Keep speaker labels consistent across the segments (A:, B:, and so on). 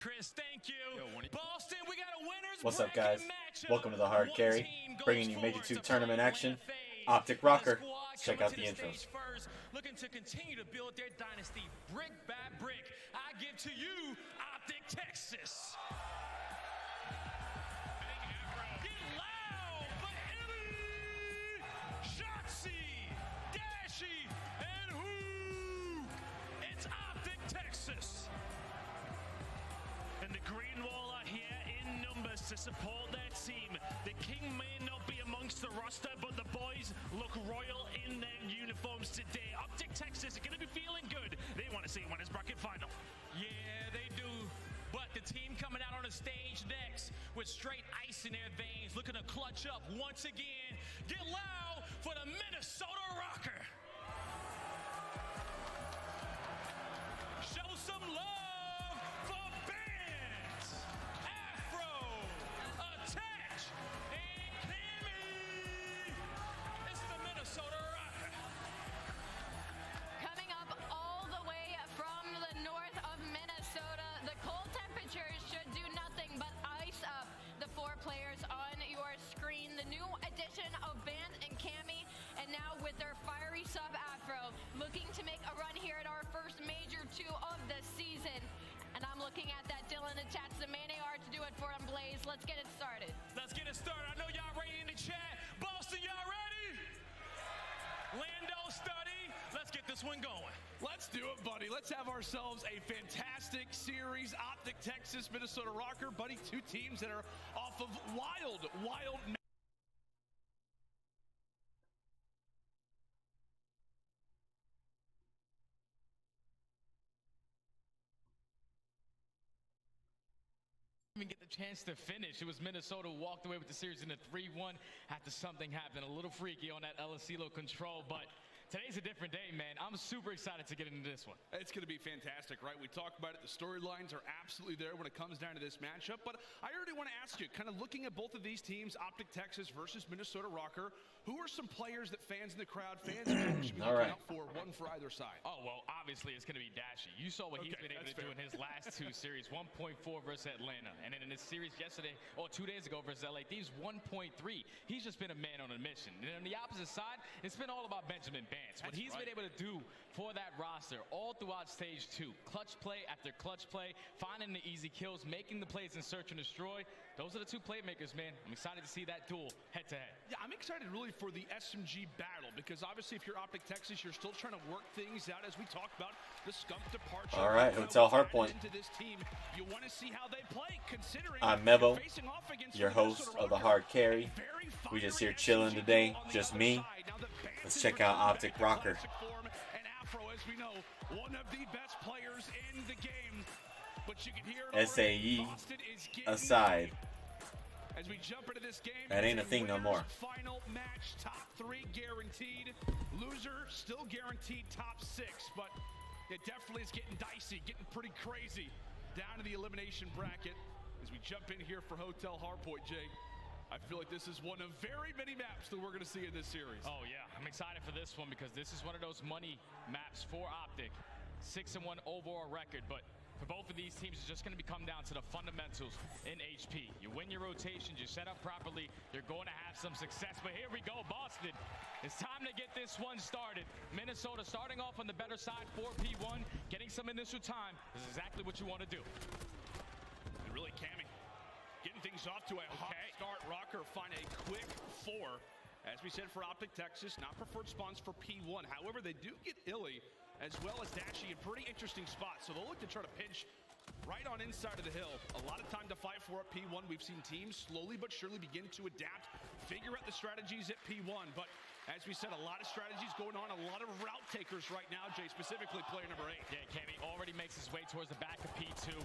A: Chris, thank you. Boston, we got a winners.
B: What's up, guys? Welcome to the Hard Carry, bringing you Major 2 tournament action. Optic Rokkr. Check out the intros.
A: Looking to continue to build their dynasty brick by brick. I give to you Optic Texas. Get loud for Illy, Shotzi, Dashy, and who? It's Optic Texas. And the green wall are here in numbers to support their team. The king may not be amongst the roster, but the boys look royal in their uniforms today. Optic Texas are going to be feeling good. They want to see winners bracket final. Yeah, they do. But the team coming out on the stage next with straight ice in their veins, looking to clutch up once again. Get loud for the Minnesota Rokkr. Show some love for Bands, Afro, Attach, and Kimmy. It's the Minnesota Rokkr.
C: Coming up all the way from the north of Minnesota, the cold temperatures should do nothing but ice up the four players on your screen. The new addition of Band and Cammy, and now with their fiery sub Afro, looking to make a run here at our first Major 2 of the season. And I'm looking at that Dylan Attach, the main AR to do it for him, Blaze. Let's get it started.
A: Let's get it started. I know y'all ready in the chat. Boston, y'all ready? Lando, Study, let's get this one going.
D: Let's do it, buddy. Let's have ourselves a fantastic series. Optic Texas, Minnesota Rokkr, buddy. Two teams that are off of wild.
A: Even get the chance to finish. It was Minnesota who walked away with the series in a 3-1 after something happened. A little freaky on that LSilo control, but today's a different day, man. I'm super excited to get into this one.
D: It's going to be fantastic, right? We talked about it. The storylines are absolutely there when it comes down to this matchup. But I already want to ask you, kind of looking at both of these teams, Optic Texas versus Minnesota Rokkr, who are some players that fans in the crowd, fans should be looking out for, one for either side?
A: Oh, well, obviously it's going to be Dashy. You saw what he's been able to do in his last two series, 1.4 versus Atlanta. And then in his series yesterday, or 2 days ago versus LA Thieves, 1.3. He's just been a man on a mission. And on the opposite side, it's been all about Benjamin Bance. What he's been able to do for that roster all throughout stage 2. Clutch play after clutch play, finding the easy kills, making the plays in search and destroy. Those are the two playmakers, man. I'm excited to see that duel head-to-head.
D: Yeah, I'm excited really for the SMG battle because obviously if you're Optic Texas, you're still trying to work things out as we talked about the Skunk departure.
B: All right, Hotel Hardpoint.
D: This team, you want to see how they play, considering
B: I'm Mevo, your host of the Hard Carry. We just here chilling today, just me. Let's check out Optic Rokkr.
D: And Afro, as we know, one of the best players in the game. But you can hear
B: SAE aside.
D: As we jump into this game,
B: that ain't a thing no more.
D: Final match, top 3 guaranteed. Loser still guaranteed top 6, but it definitely is getting dicey, getting pretty crazy down to the elimination bracket. As we jump in here for Hotel Hardpoint, Jay, I feel like this is one of very many maps that we're going to see in this series.
A: Oh, yeah. I'm excited for this one because this is one of those money maps for Optic. 6-1 overall record, but for both of these teams, it's just going to come down to the fundamentals in HP. You win your rotations, you set up properly, you're going to have some success. But here we go, Boston. It's time to get this one started. Minnesota starting off on the better side, 4P1, getting some initial time. This is exactly what you want to do.
D: And really, Cammy, getting things off to a hot start. Rokkr find a quick 4. As we said for Optic Texas, not preferred spawns for P1. However, they do get Illy as well as Dashy in pretty interesting spots. So they'll look to try to pinch right on inside of the hill. A lot of time to fight for at P1. We've seen teams slowly but surely begin to adapt, figure out the strategies at P1. But as we said, a lot of strategies going on, a lot of route takers right now, Jay, specifically player number 8.
A: Yeah, Cammy already makes his way towards the back of P2.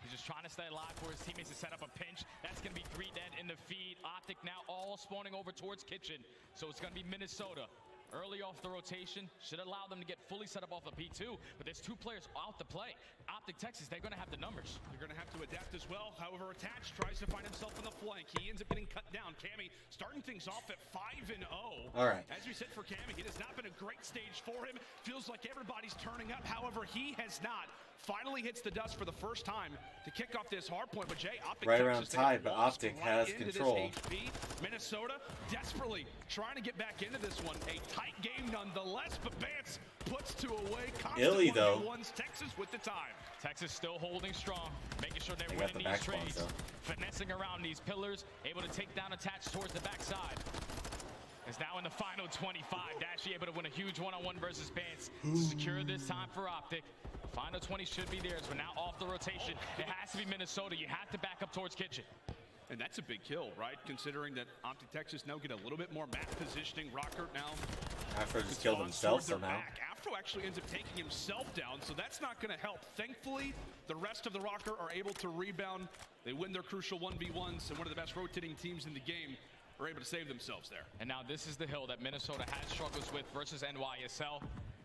A: He's just trying to stay alive for his teammates to set up a pinch. That's going to be 3 dead in the feed. Optic now all spawning over towards Kitchen. So it's going to be Minnesota. Early off the rotation, should allow them to get fully set up off of P2, but there's 2 players out to play. Optic Texas, they're going to have the numbers.
D: They're going to have to adapt as well. However, Attach tries to find himself on the flank. He ends up getting cut down. Cammy starting things off at 5-0.
B: All right.
D: As we said for Cammy, it has not been a great stage for him. Feels like everybody's turning up. However, he has not. finally hits the dust for the first time to kick off this hard point. But Jay, Optic
B: right
D: Texas
B: around tied, but Optic has control.
D: Minnesota desperately trying to get back into this one. A tight game nonetheless, but Vance puts two away.
B: Illy, though.
D: Texas with the time.
E: Texas still holding strong, making sure they're
B: They got
E: winning
B: the
E: these
B: back spawns,
E: trades,
B: though.
E: finessing around these pillars, able to take down attached towards the backside. Is now in the final 25. Dashy able to win a huge one-on-one versus Vance to secure this time for Optic. Final 20 should be theirs, but now off the rotation. It has to be Minnesota. You have to back up towards Kitchen.
D: And that's a big kill, right? Considering that Optic Texas now get a little bit more map positioning. Rokkr now.
B: Afro just killed himself somehow.
D: Afro actually ends up taking himself down, so that's not going to help. Thankfully, the rest of the Rokkr are able to rebound. They win their crucial 1v1s, and one of the best rotating teams in the game are able to save themselves there.
E: And now this is the hill that Minnesota had struggles with versus NYSL.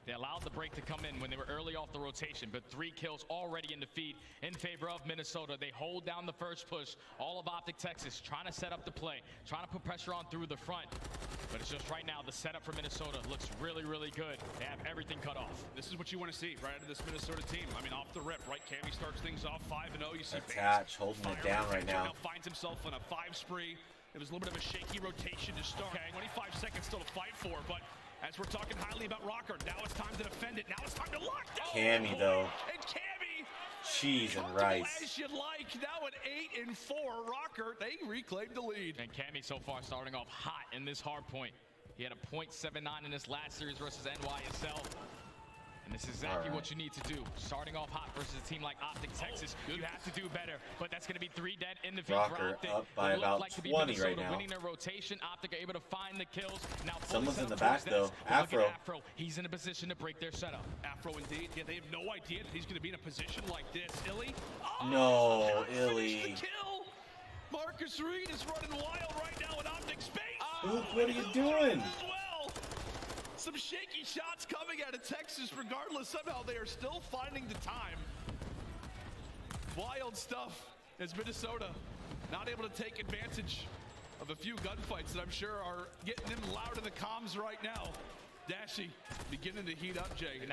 E: They allowed the break to come in when they were early off the rotation, but 3 kills already in defeat in favor of Minnesota. They hold down the first push. All of Optic Texas trying to set up the play, trying to put pressure on through the front. But it's just right now, the setup for Minnesota looks really, really good. They have everything cut off.
D: This is what you want to see right out of this Minnesota team. I mean, off the rip, right? Cammy starts things off 5-0. You see
B: Attach, holding it down right now.
D: Finds himself on a 5 spree. It was a little bit of a shaky rotation to start. Okay, 25 seconds still to fight for, but as we're talking highly about Rokkr, now it's time to defend it. Now it's time to lock down.
B: Cammy, though.
D: And Cammy.
B: Cheese and rice.
D: As you like. Now at 8-4, Rokkr, they reclaimed the lead.
E: And Cammy so far starting off hot in this hard point. He had a .79 in this last series versus NYSL. And this is exactly what you need to do. Starting off hot versus a team like Optic Texas, you have to do better. But that's going to be 3 dead in the feed for Optic.
B: Up by about 20 right now.
E: Winning their rotation, Optic are able to find the kills. Now
B: someone's in the back though. Afro.
E: He's in a position to break their setup.
D: Afro indeed. Yeah, they have no idea that he's going to be in a position like this. Illy. Oh,
B: no, Illy.
D: Kill. Marcus Reed is running wild right now in Optic space.
B: Luke, what are you doing?
D: Some shaky shots coming out of Texas. Regardless, somehow they are still finding the time. Wild stuff as Minnesota not able to take advantage of a few gunfights that I'm sure are getting them loud in the comms right now. Dashy beginning to heat up, Jay. And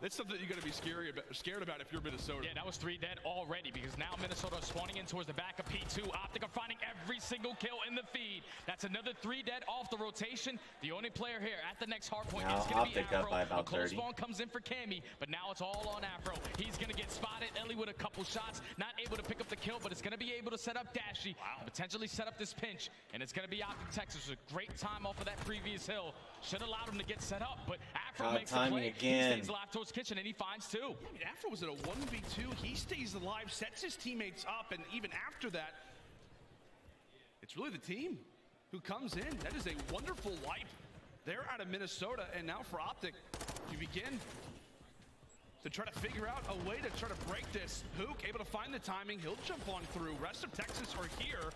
D: that's something that you got to be scared about if you're Minnesota.
E: Yeah, that was 3 dead already because now Minnesota is spawning in towards the back of P2. Optic are finding every single kill in the feed. That's another 3 dead off the rotation. The only player here at the next hard point is going to be Afro.
B: Up by about
E: a close
B: 30.
E: spawn comes in for Cammy, but now it's all on Afro. He's going to get spotted. Illy with a couple shots, not able to pick up the kill, but it's going to be able to set up Dashy, potentially set up this pinch, and it's going to be Optic Texas. A great time off of that previous hill. Should have allowed him to get set up, but Afro makes the play.
B: Again.
E: He stays alive towards Kitchen, and he finds 2.
D: Yeah, I mean, Afro was at a 1v2. He stays alive, sets his teammates up, and even after that, it's really the team who comes in. That is a wonderful wipe. They're out of Minnesota, and now for Optic, you begin to try to figure out a way to try to break this. Hook able to find the timing. He'll jump on through. Rest of Texas are here.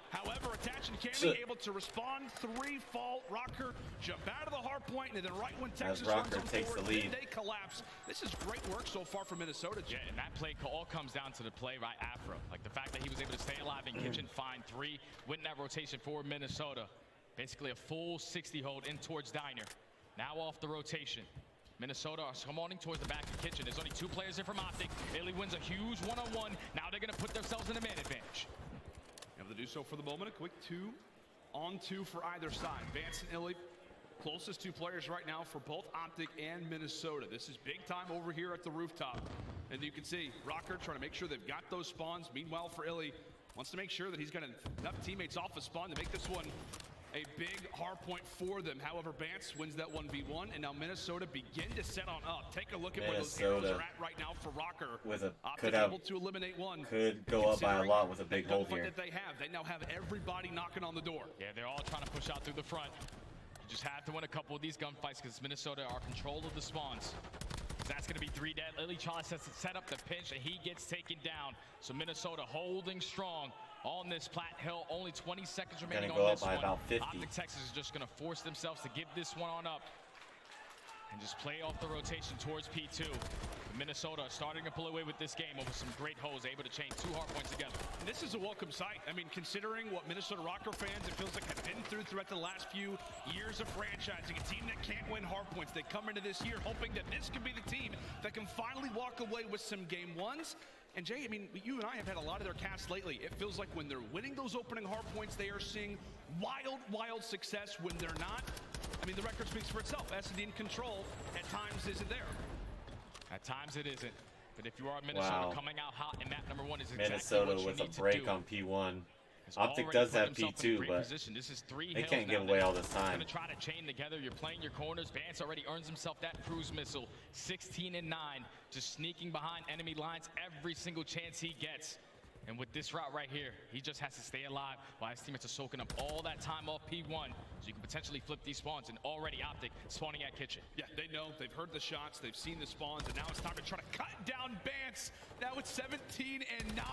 D: However, Attach and Cammy able to respond. 3 fall. Rokkr jump out of the hard point, and then right when Texas runs on
B: takes
D: forward,
B: the lead.
D: they collapse. This is great work so far for Minnesota.
E: Yeah, and that play all comes down to the play by Afro. Like the fact that he was able to stay alive in Kitchen, find 3, win that rotation for Minnesota. Basically a full 60 hold in towards Diner. Now off the rotation. Minnesota are spawning towards the back of Kitchen. There's only 2 players in from Optic. Illy wins a huge one-on-one. Now they're going to put themselves in a man advantage.
D: Able to do so for the moment. A quick 2-on-2 for either side. Vance and Illy, closest 2 players right now for both Optic and Minnesota. This is big time over here at the rooftop. And you can see Rokkr trying to make sure they've got those spawns. Meanwhile, for Illy, wants to make sure that he's got enough teammates off a spawn to make this one a big hard point for them. However, Vance wins that 1v1, and now Minnesota begin to set on up. Take a look at where those arrows are at right now for Rokkr.
B: With a
D: able to eliminate 1.
B: Could go up by a lot with a big hold here.
D: That they now have everybody knocking on the door.
E: Yeah, they're all trying to push out through the front. You just have to win a couple of these gunfights because Minnesota are in control of the spawns. That's going to be 3 dead. Illy tries to set up the pinch, and he gets taken down. So Minnesota holding strong on this Platte Hill. Only 20 seconds remaining on this one.
B: About 50.
E: Optic Texas is just going to force themselves to give this one on up. and just play off the rotation towards P2. Minnesota starting to pull away with this game over some great holes, able to chain 2 hard points together.
D: This is a welcome sight. I mean, considering what Minnesota Rokkr fans, it feels like, have been throughout the last few years of franchising, a team that can't win hard points. They come into this year hoping that this could be the team that can finally walk away with some game ones. And Jay, I mean, you and I have had a lot of their casts lately. It feels like when they're winning those opening hard points, they are seeing wild success. When they're not, I mean, the record speaks for itself. S&D in control at times isn't there.
E: At times it isn't. But if you are Minnesota coming out hot in map number 1 is exactly
B: Minnesota
E: what you
B: with
E: need
B: a break
E: to do.
B: on P1. Optic does have P2, but
E: this is 3
B: they can't give away all this time.
E: Going to try to chain together. You're playing your corners. Vance already earns himself that cruise missile. 16 and 9, just sneaking behind enemy lines every single chance he gets. And with this route right here, he just has to stay alive while his teammates are soaking up all that time off P1. So you can potentially flip these spawns, and already Optic spawning at kitchen.
D: Yeah, they know. They've heard the shots. They've seen the spawns, and now it's time to try to cut down Vance. Now it's 17 and 9.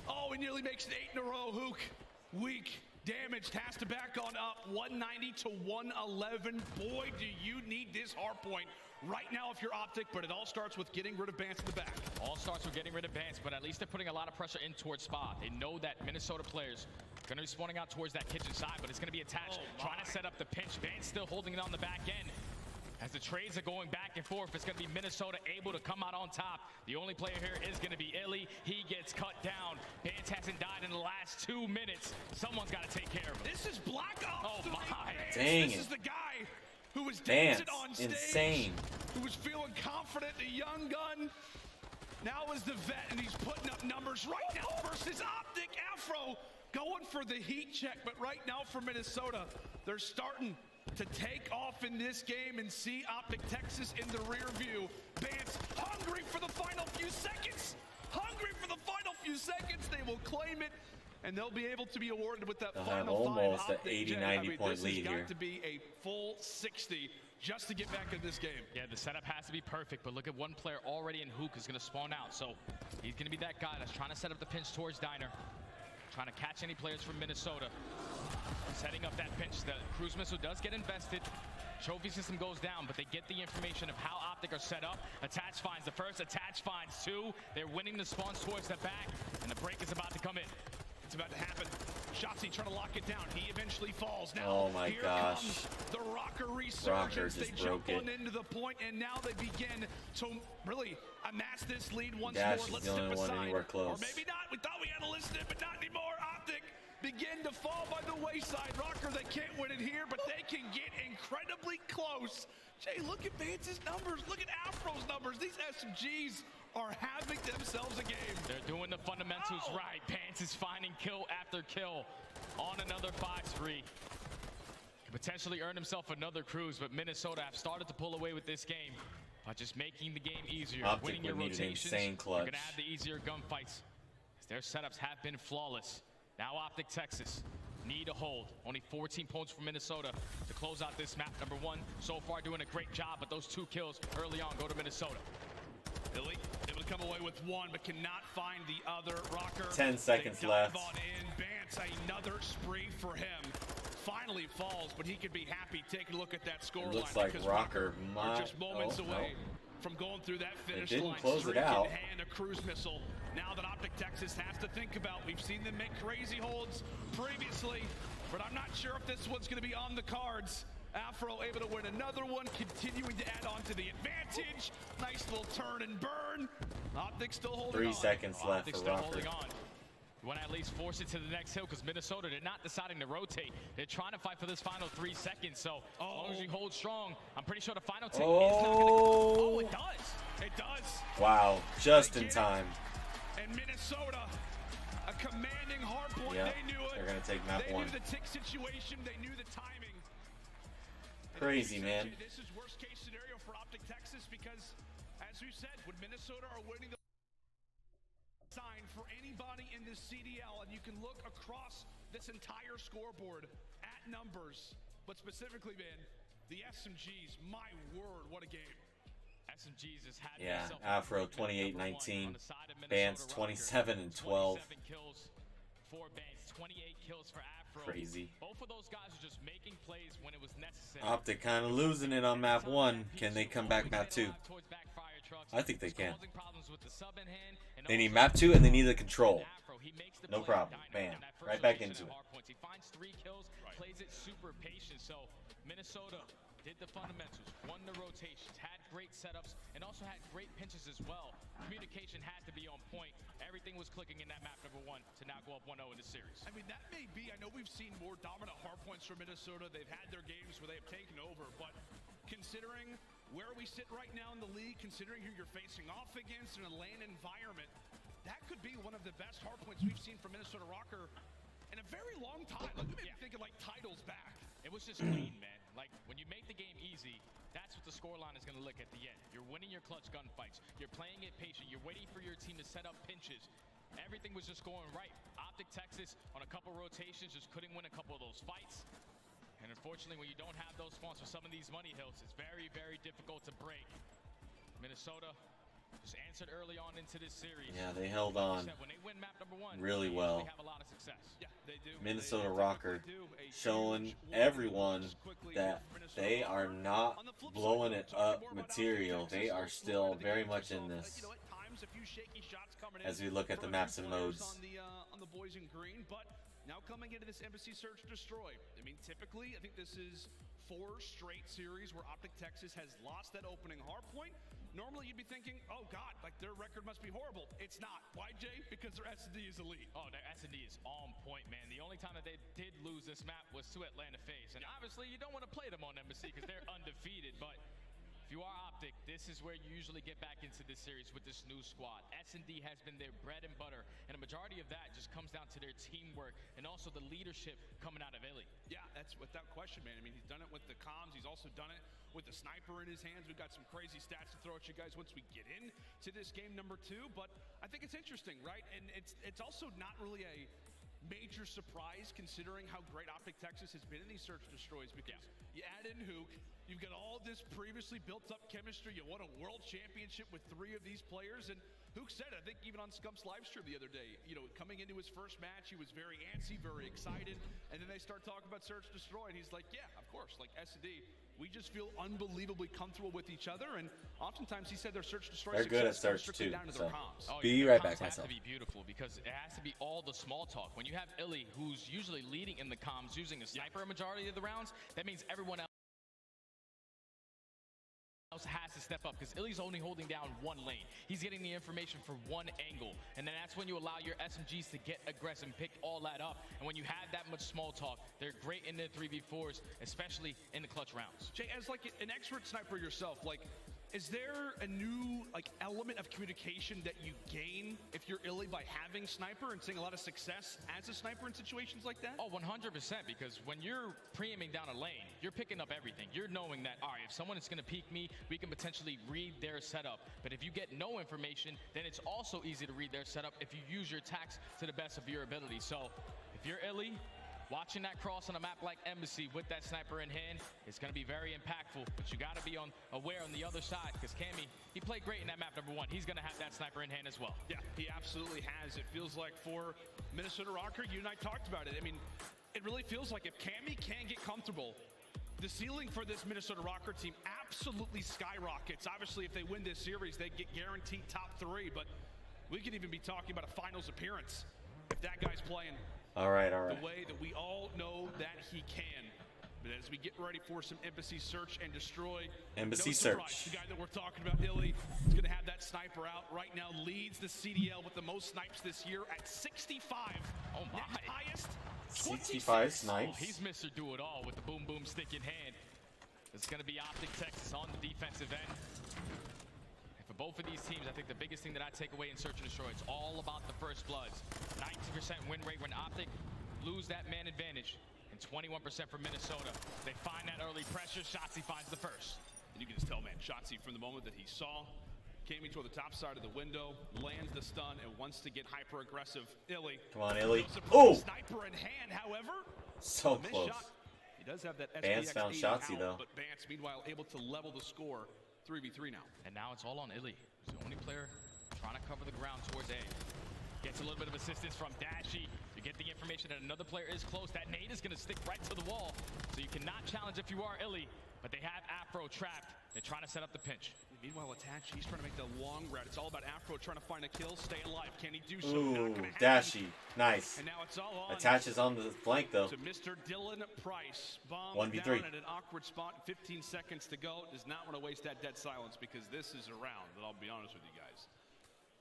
D: Oh, he nearly makes it 8 in a row. Hook, weak, damaged, has to back on up. 190 to 111. Boy, do you need this hard point right now if you're Optic, but it all starts with getting rid of Vance in the back.
E: All starts with getting rid of Vance, but at least they're putting a lot of pressure in towards Spa. They know that Minnesota players are going to be spawning out towards that kitchen side, but it's going to be attached, trying to set up the pinch. Vance still holding it on the back end. As the trades are going back and forth, it's going to be Minnesota able to come out on top. The only player here is going to be Illy. He gets cut down. Vance hasn't died in the last 2 minutes. Someone's got to take care of him.
D: This is Black Ops.
E: Oh, my.
B: Dang
D: This
B: it.
D: is the guy who was
B: Vance,
D: dancing on stage.
B: insane.
D: Who was feeling confident, a young gun. Now is the vet, and he's putting up numbers right now versus Optic. Afro going for the heat check, but right now for Minnesota, they're starting to take off in this game and see Optic Texas in the rear view. Vance hungry for the final few seconds. Hungry for the final few seconds. They will claim it, and they'll be able to be awarded with that
B: They'll have
D: final
B: almost
D: five.
B: an 80, 90 point lead
D: This has
B: here.
D: got to be a full 60 just to get back in this game.
E: Yeah, the setup has to be perfect, but look at one player already in Hook is going to spawn out. So he's going to be that guy that's trying to set up the pinch towards Diner. Trying to catch any players from Minnesota. Setting up that pinch. The cruise missile does get invested. Trophy system goes down, but they get the information of how Optic are set up. Attach finds the first, Attach finds 2. They're winning the spawns towards the back, and the break is about to come in.
D: It's about to happen. Shotzzy trying to lock it down. He eventually falls. Now,
B: Oh my
D: here
B: gosh.
D: comes the Rokkr resurgence.
B: Rokkr
D: They
B: just
D: jump
B: broke
D: on
B: it.
D: into the point, and now they begin to really amass this lead once
B: Dash
D: more.
B: is
D: Let's
B: the
D: step
B: only one
D: aside.
B: anywhere
D: Or
B: close.
D: maybe not. We thought we had to listen it, but not anymore. Optic begin to fall by the wayside. Rokkr, they can't win it here, but they can get incredibly close. Jay, look at Vance's numbers. Look at Afro's numbers. These SMGs are having themselves a game.
E: They're doing the fundamentals right. Vance is finding kill after kill on another 5-3. Could potentially earn himself another cruise, but Minnesota have started to pull away with this game by just making the game easier.
B: Optic
E: Winning your
B: would need an
E: rotations,
B: insane
E: you're
B: clutch.
E: going to have the easier gunfights. Their setups have been flawless. Now Optic Texas need a hold. Only 14 points for Minnesota to close out this map. Number 1 so far doing a great job, but those 2 kills early on go to Minnesota.
D: Billy able to come away with 1, but cannot find the other. Rokkr.
B: 10 seconds
D: they
B: left.
D: dive on in. Vance, another spree for him. Finally falls, but he could be happy taking a look at that score line.
B: looks like
D: because
B: Rokkr
D: are
B: might-
D: just moments
B: oh,
D: away
B: no.
D: from going through that finish
B: didn't
D: line.
B: close it
D: Streak in
B: out.
D: hand, a cruise missile. Now that Optic Texas has to think about. We've seen them make crazy holds previously, but I'm not sure if this one's going to be on the cards. Afro able to win another one, continuing to add on to the advantage. Nice little turn and burn. Optic still holding
B: 3
D: on.
B: seconds left
E: Optic
B: for
E: still
B: Rokkr.
E: holding on. You want to at least force it to the next hill because Minnesota, they're not deciding to rotate. They're trying to fight for this final 3 seconds. So as long as you hold strong, I'm pretty sure the final take is not going to... Oh, it does.
D: It does.
B: Wow, just in time.
D: And Minnesota, a commanding hard point.
B: Yeah,
D: They knew it.
B: they're gonna take map
D: They
B: 1.
D: knew the tick situation. They knew the timing.
B: Crazy, man.
D: This is worst case scenario for Optic Texas because, as we said, when Minnesota are winning the sign for anybody in this CDL, and you can look across this entire scoreboard at numbers, but specifically, man, the SMGs, my word, what a game.
E: SMGs has had
B: Yeah,
E: themselves a
B: Afro
E: perfect game.
B: 28-19,
E: On the side of Minnesota
B: Vance
E: Rokkr,
B: 27 and 12.
E: 27 kills for Vance, 28 kills for Afro.
B: Crazy.
E: Both of those guys are just making plays when it was necessary.
B: Optic kind of losing it on map 1. Can they come back map 2? I think they can. They need map 2 and they need the control. No problem. Bam. Right back into it.
E: He finds 3 kills, plays it super patient. So Minnesota did the fundamentals, won the rotations, had great setups, and also had great pinches as well. Communication had to be on point. Everything was clicking in that map number 1 to now go up 1-0 in the series.
D: I mean, that may be, I know we've seen more dominant hard points from Minnesota. They've had their games where they have taken over, but considering where we sit right now in the league, considering who you're facing off against in a LAN environment, that could be one of the best hard points we've seen from Minnesota Rokkr in a very long time. Like, we may be thinking like titles back.
E: It was just clean, man. Like, when you make the game easy, that's what the scoreline is going to look at the end. You're winning your clutch gunfights. You're playing it patient. You're waiting for your team to set up pinches. Everything was just going right. Optic Texas on a couple rotations just couldn't win a couple of those fights. And unfortunately, when you don't have those spawns for some of these money hills, it's very, very difficult to break. Minnesota just answered early on into this series.
B: Yeah, they held on
E: When they win map number 1,
B: really well.
E: they have a lot of success.
D: Yeah, they do.
B: Minnesota Rokkr showing everyone that they are not blowing it up material. They are still very much in this as we look at the maps and modes.
D: On the boys in green, but now coming into this Embassy Search Destroy. I mean, typically, I think this is 4 straight series where Optic Texas has lost that opening hard point. Normally, you'd be thinking, oh, God, like their record must be horrible. It's not. Why, Jay? Because their S&D is elite.
E: Oh, their S&D is on point, man. The only time that they did lose this map was to Atlanta FaZe. And obviously, you don't want to play them on Embassy because they're undefeated. But if you are Optic, this is where you usually get back into this series with this new squad. S&D has been their bread and butter. And a majority of that just comes down to their teamwork and also the leadership coming out of Illy.
D: Yeah, that's without question, man. I mean, he's done it with the comms. He's also done it with the sniper in his hands. We've got some crazy stats to throw at you guys once we get into this game number 2. But I think it's interesting, right? And it's also not really a major surprise considering how great Optic Texas has been in these search destroys, because you add in Hook, you've got all this previously built up chemistry. You won a world championship with 3 of these players, and Hook said, I think even on Scump's live stream the other day, you know, coming into his first match, he was very antsy, very excited, and then they start talking about search destroy, and he's like, yeah, of course, like S&D, we just feel unbelievably comfortable with each other, and oftentimes he said their search destroy
B: They're good at search too.
D: Down to
B: So.
D: their comms.
E: Oh,
B: Be
E: yeah,
B: right back,
E: comms
B: myself.
E: have to be beautiful because it has to be all the small talk. When you have Illy, who's usually leading in the comms using a sniper a majority of the rounds, that means everyone else has to step up because Illy's only holding down 1 lane. He's getting the information from 1 angle, and then that's when you allow your SMGs to get aggressive and pick all that up. And when you have that much small talk, they're great in the 3v4s, especially in the clutch rounds.
D: Jay, as like an expert sniper yourself, like, is there a new like element of communication that you gain if you're Illy by having sniper and seeing a lot of success as a sniper in situations like that?
E: Oh, 100%, because when you're pre-aiming down a lane, you're picking up everything. You're knowing that, all right, if someone is going to peek me, we can potentially read their setup. But if you get no information, then it's also easy to read their setup if you use your attacks to the best of your ability. So if you're Illy, watching that cross on a map like Embassy with that sniper in hand is going to be very impactful, but you got to be aware on the other side because Cammy, he played great in that map number 1. He's going to have that sniper in hand as well.
D: Yeah, he absolutely has. It feels like for Minnesota Rokkr, you and I talked about it. I mean, it really feels like if Cammy can get comfortable, the ceiling for this Minnesota Rokkr team absolutely skyrockets. Obviously, if they win this series, they get guaranteed top 3, but we could even be talking about a finals appearance if that guy's playing
B: All right.
D: the way that we all know that he can. But as we get ready for some Embassy Search and Destroy,
B: Embassy
D: no surprise,
B: Search.
D: the guy that we're talking about, Illy, is going to have that sniper out. Right now leads the CDL with the most snipes this year at 65.
E: Oh my.
D: Next highest,
B: 65
D: 26.
B: snipes.
E: Oh, he's Mr. Do-It-All with the boom boom stick in hand. It's going to be Optic Texas on the defensive end. And for both of these teams, I think the biggest thing that I take away in Search and Destroy, it's all about the first bloods. 90% win rate when Optic lose that man advantage, and 21% for Minnesota. They find that early pressure. Shotzzy finds the first.
D: And you can just tell, man, Shotzzy from the moment that he saw, came into the top side of the window, lands the stun, and wants to get hyper aggressive. Illy.
B: Come on, Illy.
D: Oh! Sniper in hand, however.
B: So close.
D: Shot. He does have that
B: Bance
D: SPX
B: found
D: 80
B: Shotzzy,
D: out,
B: though.
D: But Bance, meanwhile, able to level the score 3v3 now.
E: And now it's all on Illy. He's the only player trying to cover the ground towards A. Gets a little bit of assistance from Dashy. You get the information. information that another player is close. That nade is going to stick right to the wall. So you cannot challenge if you are Illy. But they have Afro trapped. They're trying to set up the pinch.
D: Meanwhile, Attach, he's trying to make the long route. It's all about Afro trying to find a kill, stay alive. Can he do so?
B: Ooh, Dashy. Nice.
D: And now it's all on.
B: Attach is on the flank, though.
D: To Mr. Dylan Price. Bomb
B: 1v3.
D: down at an awkward spot. 15 seconds to go. Does not want to waste that dead silence because this is a round that I'll be honest with you guys.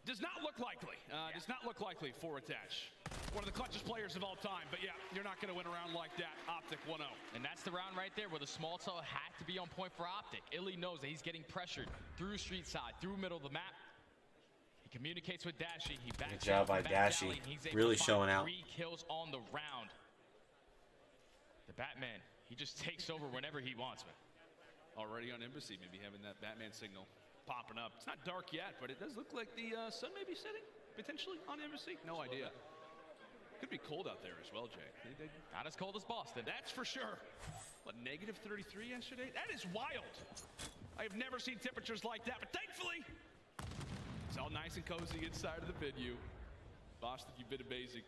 D: Does not look likely. Does not look likely for Attach. One of the clutchest players of all time. But yeah, you're not going to win a round like that. Optic 1-0.
E: And that's the round right there where the small cell had to be on point for Optic. Illy knows that he's getting pressured through street side, through middle of the map. He communicates with Dashy. He backs
B: Good job by Dashy. Really showing out.
E: 3 kills on the round. The Batman, he just takes over whenever he wants, man.
D: Already on Embassy, maybe having that Batman signal popping up. It's not dark yet, but it does look like the sun may be setting, potentially, on Embassy. No idea. Could be cold out there as well, Jay.
E: Not as cold as Boston.
D: That's for sure. What, negative 33 yesterday? That is wild. I have never seen temperatures like that, but thankfully, it's all nice and cozy inside of the venue. Boston, you've been amazing.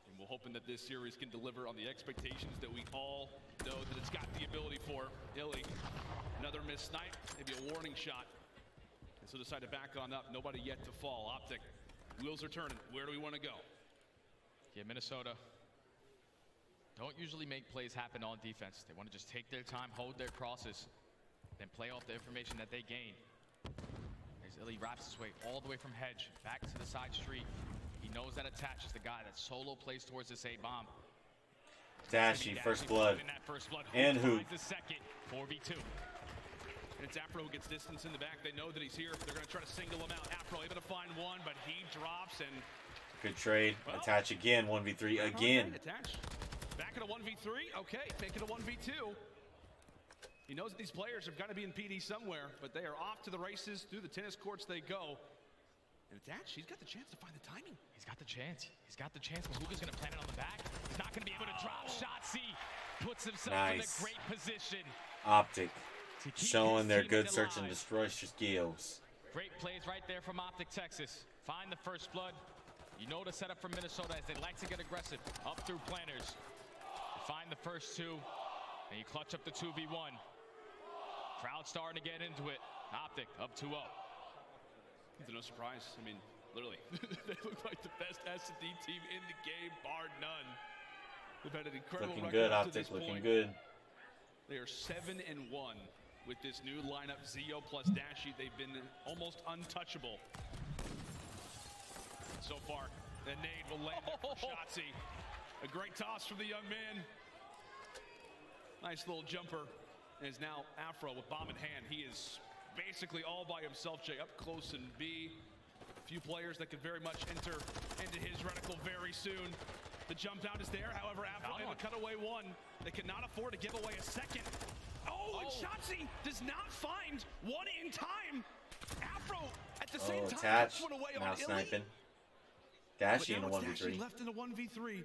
D: And we're hoping that this series can deliver on the expectations that we all know that it's got the ability for. Illy, another missed snipe, maybe a warning shot. And so decide to back on up. Nobody yet to fall. Optic, wheels are turning. Where do we want to go?
E: Yeah, Minnesota don't usually make plays happen on defense. They want to just take their time, hold their crosses, then play off the information that they gain. As Illy wraps his way all the way from hedge back to the side street. He knows that Attach is the guy that solo plays towards this A-bomb.
B: Dashy, first blood. And who?
E: The second, 4v2.
D: And it's Afro who gets distance in the back. They know that he's here. They're going to try to single him out. Afro able to find one, but he drops and...
B: Good trade. Well, Attach again. 1v3 again.
D: Attach. Back at a 1v3. Okay, make it a 1v2. He knows that these players have got to be in PD somewhere, but they are off to the races. Through the tennis courts they go. And Attach, he's got the chance to find the timing.
E: He's got the chance. He's got the chance. Mahuga's going to plant it on the back. He's not going to be able to drop shots. He puts himself in a great position.
B: Optic showing their good search and destroy skills.
E: Great plays right there from Optic Texas. Find the first blood. You know the setup from Minnesota as they like to get aggressive. Up through planters. You find the first 2. And you clutch up the 2v1. Crowd starting to get into it. Optic up 2-0.
D: It's no surprise. I mean, literally, they look like the best S&D team in the game, bar none. They've had an incredible
B: looking
D: record
B: good,
D: up to
B: Optic,
D: this
B: looking
D: point.
B: good.
D: They are 7-1 with this new lineup. Zio plus Dashy, they've been almost untouchable. So far, the nade will land there for Shotzi. A great toss from the young man. Nice little jumper. Is now Afro with bomb in hand. He is basically all by himself, Jay, up close in B. A few players that could very much enter into his reticle very soon. The jump out is there. However, Afro able to cut away one. They cannot afford to give away a second. And Shotzi does not find one in time. Afro at the same time
B: Attach
D: one away
B: now
D: on
B: sniping.
D: Illy.
B: Dashy in a
D: But now it's
B: 1v3.
D: Dashy left in a 1v3.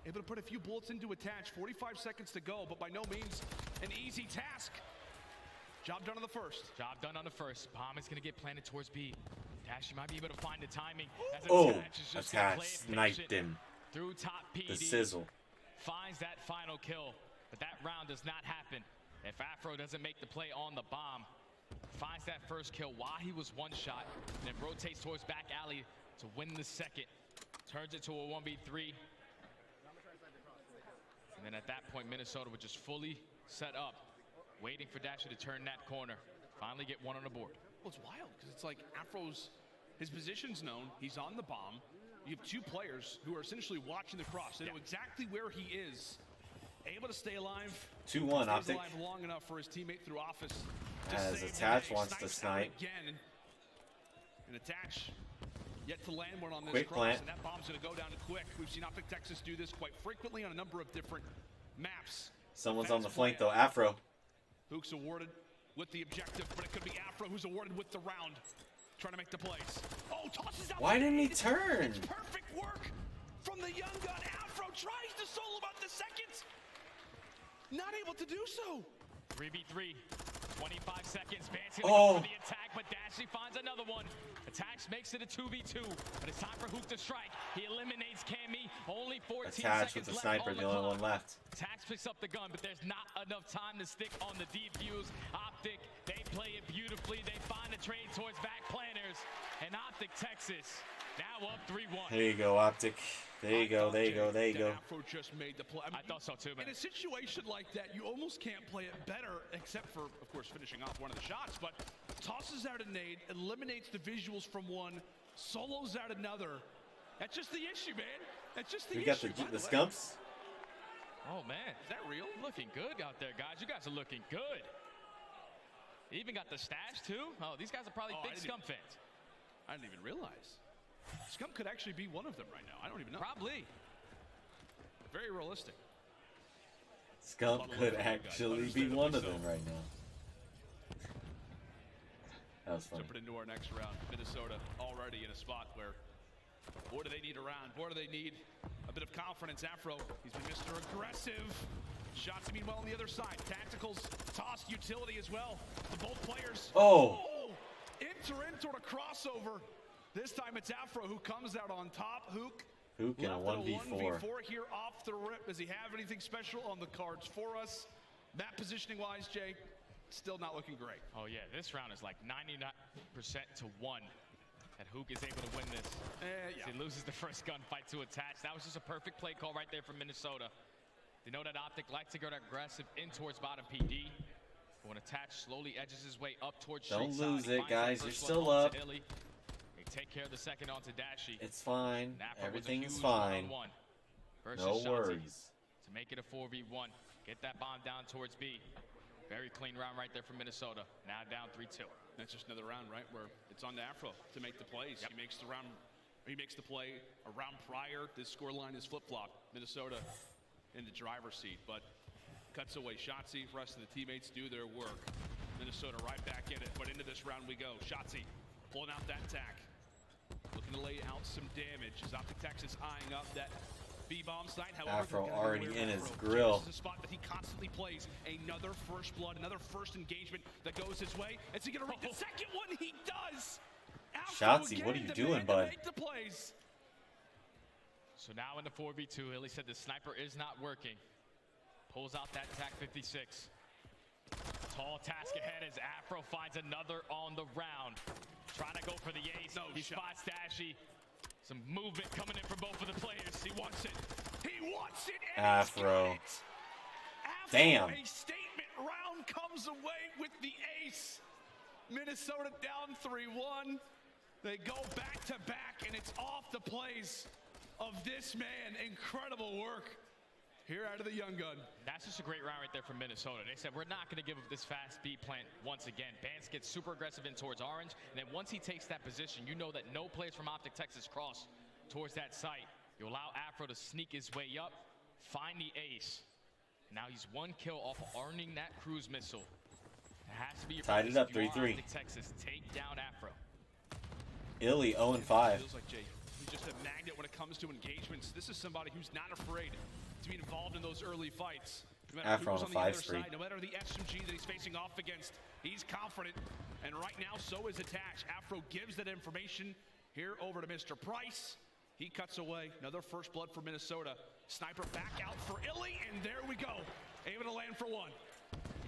D: Able to put a few bullets into Attach. 45 seconds to go, but by no means an easy task. Job done on the first.
E: Job done on the first. Bomb is going to get planted towards B. Dashy might be able to find the timing.
B: Attach sniped him.
E: Through top PD.
B: The sizzle.
E: Finds that final kill. But that round does not happen. If Afro doesn't make the play on the bomb, finds that first kill while he was one shot, and then rotates towards back alley to win the second. Turns it to a 1v3. And then at that point, Minnesota would just fully set up, waiting for Dashy to turn that corner. Finally get one on the board.
D: Well, it's wild because it's like Afro's, his position's known. He's on the bomb. You have 2 players who are essentially watching the cross. They know exactly where he is. Able to stay alive.
B: 2-1 Optic.
D: Alive long enough for his teammate through office.
B: As Attach wants to snipe.
D: Again. And Attach yet to land one on this
B: Quick
D: cross.
B: plant.
D: And that bomb's going to go down quick. We've seen Optic Texas do this quite frequently on a number of different maps.
B: Someone's on the flank though. Afro.
D: Hook's awarded with the objective, but it could be Afro who's awarded with the round. Trying to make the plays. Oh, tosses out.
B: Why didn't he turn?
D: It's perfect work from the young gun. Afro tries to solo about the seconds. Not able to do so.
E: 3v3. 25 seconds. Van's gonna go for the attack, but Dash Dashy finds another one. Attacks makes it a 2v2, but it's time for Hook to strike. He eliminates Cammy. Only 14
B: Attached with
E: seconds
B: the sniper,
E: left
B: the
E: on the
B: only one
E: clock.
B: left.
E: Tax picks up the gun, but there's not enough time to stick on the defuse. Optic, they play it beautifully. They find a trade towards back planners. And Optic Texas now up 3-1.
B: There you go, Optic. There you go, there you go, there you go.
D: Afro just made the play.
E: I thought so too, man.
D: In a situation like that, you almost can't play it better, except for, of course, finishing off one of the shots. But tosses out a nade, eliminates the visuals from one, solos out another. That's just the issue, man. That's just the
B: We
D: issue.
B: got the scumps.
E: Oh, man.
D: Is that real?
E: Looking good out there, guys. You guys are looking good. Even got the stash, too. Oh, these guys are probably big Scum fans.
D: I didn't even realize. Scum could actually be one of them right now. I don't even know.
E: Probably.
D: Very realistic.
B: Scump could actually be one of them right now. That was funny.
D: Jumping into our next round. Minnesota already in a spot where, boy, do they need a round. Boy, do they need a bit of confidence. Afro, he's been Mr. Aggressive. Shots, meanwhile, on the other side. Tacticals, tossed utility as well. To both players.
B: Oh!
D: Enter toward a crossover. This time it's Afro who comes out on top. Hook
B: in a
D: left in
B: 1v4.
D: 1v4 here off the rip. Does he have anything special on the cards for us? Map positioning-wise, Jay, still not looking great.
E: Oh, yeah. This round is like 99% to 1 that Hook is able to win this.
D: Yeah.
E: He loses the first gunfight to attach. That was just a perfect play call right there from Minnesota. They know that Optic likes to go aggressive in towards bottom PD. When attach slowly edges his way up towards street
B: Don't
E: side.
B: lose
E: He
B: it,
E: finds that
B: guys. You're
E: first
B: still
E: one
B: up.
E: onto Illy. They take care of the second onto Dashy.
B: It's fine.
E: Napa
B: Everything
E: was a
B: is
E: huge
B: fine.
E: one-on-one versus
B: No
E: Shotzi
B: worries.
E: to make it a 4v1. Get that bomb down towards B. Very clean round right there from Minnesota. Now down 3-2.
D: That's just another round, right, where it's on to Afro to make the plays.
E: Yep.
D: He makes the play a round prior. This scoreline is flip-flop. Minnesota in the driver's seat, but cuts away. Shotzi, rest of the teammates do their work. Minnesota right back in it, but into this round we go. Shotzi pulling out that tack. Looking to lay out some damage as Optic Texas eyeing up that B-bomb site. However,
B: Afro
D: they're
B: already
D: gonna
B: in
D: wear
B: his
D: Afro.
B: grill.
D: This is a spot that he constantly plays. Another first blood, another first engagement that goes his way. Is he going to read the second one? He does! Afro
B: Shotzi, what are
D: again,
B: you
D: the
B: doing,
D: man to
B: bud?
D: make the plays.
E: So now in the 4v2, Illy said the sniper is not working. Pulls out that TAC 56. Tall task ahead as Afro finds another on the round. Trying to go for the ace.
D: No
E: He
D: shot.
E: spots Dashy. Some movement coming in from both of the players.
D: He wants it. He wants it. And
B: Afro.
D: he's got it. Afro,
B: Damn.
D: A statement round comes away with the ace. Minnesota down 3-1. They go back to back, and it's off the plays of this man. Incredible work here out of the young gun.
E: That's just a great round right there from Minnesota. They said, we're not going to give up this fast B plant once again. Bance gets super aggressive in towards orange, and then once he takes that position, you know that no players from Optic Texas cross towards that site. You allow Afro to sneak his way up, find the ace. Now he's one kill off of earning that cruise missile. It has to be your
B: Tied it
E: focus
B: up,
E: if you are
B: 3-3.
E: Optic Texas, take down Afro.
B: Illy 0-5.
D: Feels like Jay, he's just a magnet when it comes to engagements. This is somebody who's not afraid to be involved in those early fights. No matter
B: Afro
D: who's
B: on
D: on
B: a
D: the other
B: 5 spree.
D: side, no matter the SMG that he's facing off against, he's confident. And right now, so is Attach. Afro gives that information here over to Mr. Price. He cuts away. Another first blood for Minnesota. Sniper back out for Illy, and there we go. Able to land for one.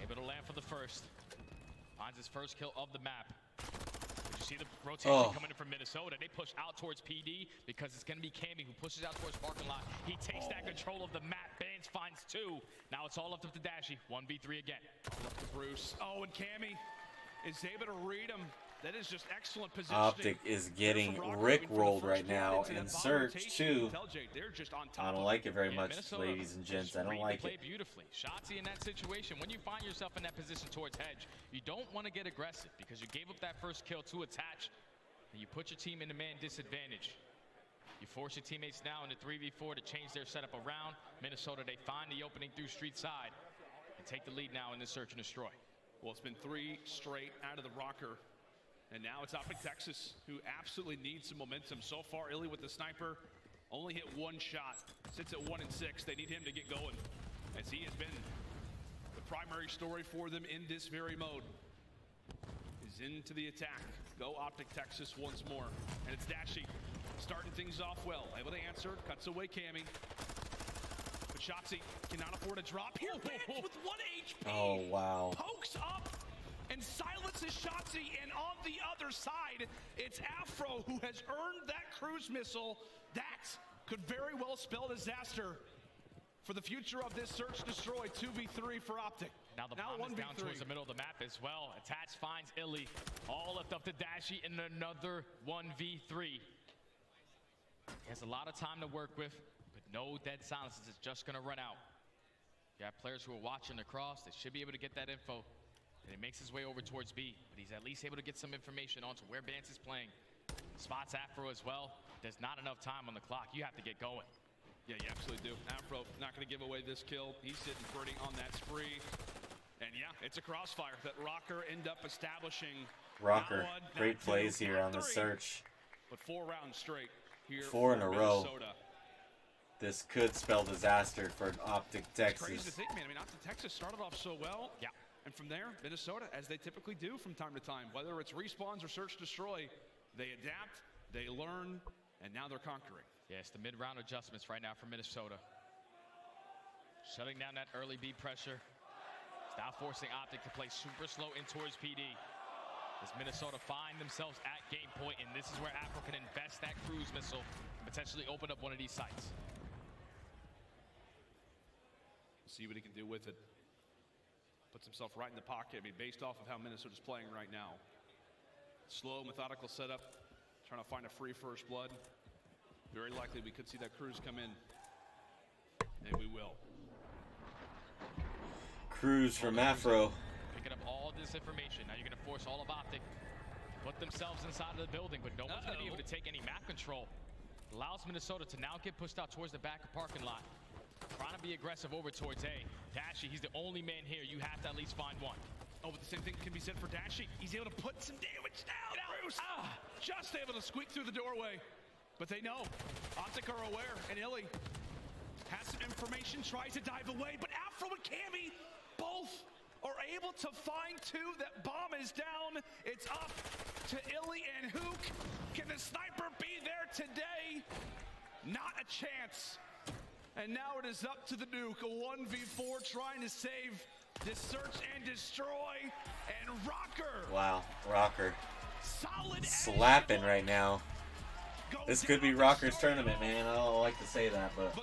E: Able to land for the first. Finds his first kill of the map. Did you see the rotation coming in from Minnesota? They push out towards PD because it's going to be Cammy who pushes out towards parking lot. He takes that control of the map. Bance finds two. Now it's all up to Dashy. 1v3 again.
D: Up to Bruce. Oh, and Cammy is able to read him. That is just excellent positioning.
B: Optic is getting rickrolled right now, and Search too. I don't like it very much,
E: Minnesota
B: ladies and gents. I don't
E: read the
B: like
E: play
B: it.
E: beautifully. Shotzi in that situation, when you find yourself in that position towards hedge, you don't want to get aggressive because you gave up that first kill to attach, and you put your team in a man disadvantage. You force your teammates now into 3v4 to change their setup around. Minnesota, they find the opening through street side and take the lead now in this search and destroy.
D: Well, it's been 3 straight out of the Rokkr. And now it's Optic Texas, who absolutely needs some momentum. So far, Illy with the sniper only hit 1 shot. Sits at 1-6. They need him to get going, as he has been the primary story for them in this very mode. Is into the attack. go Optic Texas once more. And it's Dashy starting things off well. Able to answer, cuts away Cammy. But Shotzi cannot afford a drop. Here, Vance with 1 HP.
B: Oh, wow.
D: Pokes up and silences Shotzi. And on the other side, it's Afro who has earned that cruise missile. That could very well spell disaster for the future of this search destroy 2v3 for Optic.
E: Now the bomb is down towards the middle of the map as well. Attach finds Illy. All left up to Dashy in another 1v3. He has a lot of time to work with, but no dead silences. It's just going to run out. You have players who are watching across. They should be able to get that info. And he makes his way over towards B, but he's at least able to get some information onto where Vance is playing. Spots Afro as well. There's not enough time on the clock. You have to get going.
D: Yeah, you absolutely do. Afro not going to give away this kill. He's sitting pretty on that spree. And yeah, it's a crossfire that Rokkr end up establishing.
B: Rokkr, great plays here on the search.
D: But 4 rounds straight here.
B: 4 in a row.
D: Minnesota.
B: This could spell disaster for Optic Texas.
D: It's crazy to think, man. I mean, Optic Texas started off so well.
E: Yeah.
D: And from there, Minnesota, as they typically do from time to time, whether it's respawns or search destroy, they adapt, they learn, and now they're conquering.
E: Yeah, it's the mid-round adjustments right now for Minnesota. Shutting down that early B pressure. It's now forcing Optic to play super slow in towards PD. As Minnesota find themselves at game point, and this is where Afro can invest that cruise missile and potentially open up one of these sites.
D: We'll see what he can do with it. Puts himself right in the pocket. I mean, based off of how Minnesota's playing right now. Slow, methodical setup. Trying to find a free first blood. Very likely we could see that cruise come in. And we will.
B: Cruise from Afro.
E: Picking up all this information. Now you're going to force all of Optic to put themselves inside of the building, but no one's going to be able to take any map control. Allows Minnesota to now get pushed out towards the back of parking lot. Trying to be aggressive over towards A. Dashy, he's the only man here. You have to at least find one.
D: Oh, but the same thing can be said for Dashy. He's able to put some damage down. Bruce, just able to squeak through the doorway. But they know. Optic are aware, and Illy has some information, tries to dive away, but Afro and Cammy both are able to find 2. That bomb is down. It's up to Illy and Hook. Can the sniper be there today? Not a chance. And now it is up to the Nuke, a 1v4 trying to save this search and destroy. And Rokkr.
B: Wow, Rokkr.
D: Solid
B: slapping right now. This could be Rokkr's tournament, man. I don't like to say that, but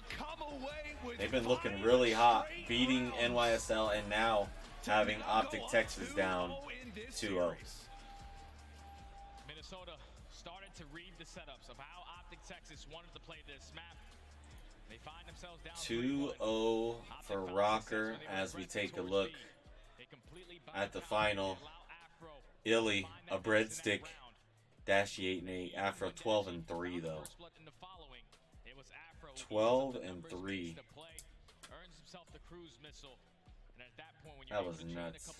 B: they've been looking really hot, beating NYSL and now having Optic Texas down 2-0.
E: Minnesota started to read the setups of how Optic Texas wanted to play this map. They find themselves down
B: 2-0 for Rokkr as we take a look at the final. Illy, a breadstick. Dashy 8-8. Afro 12-3 though. 12-3. That was nuts.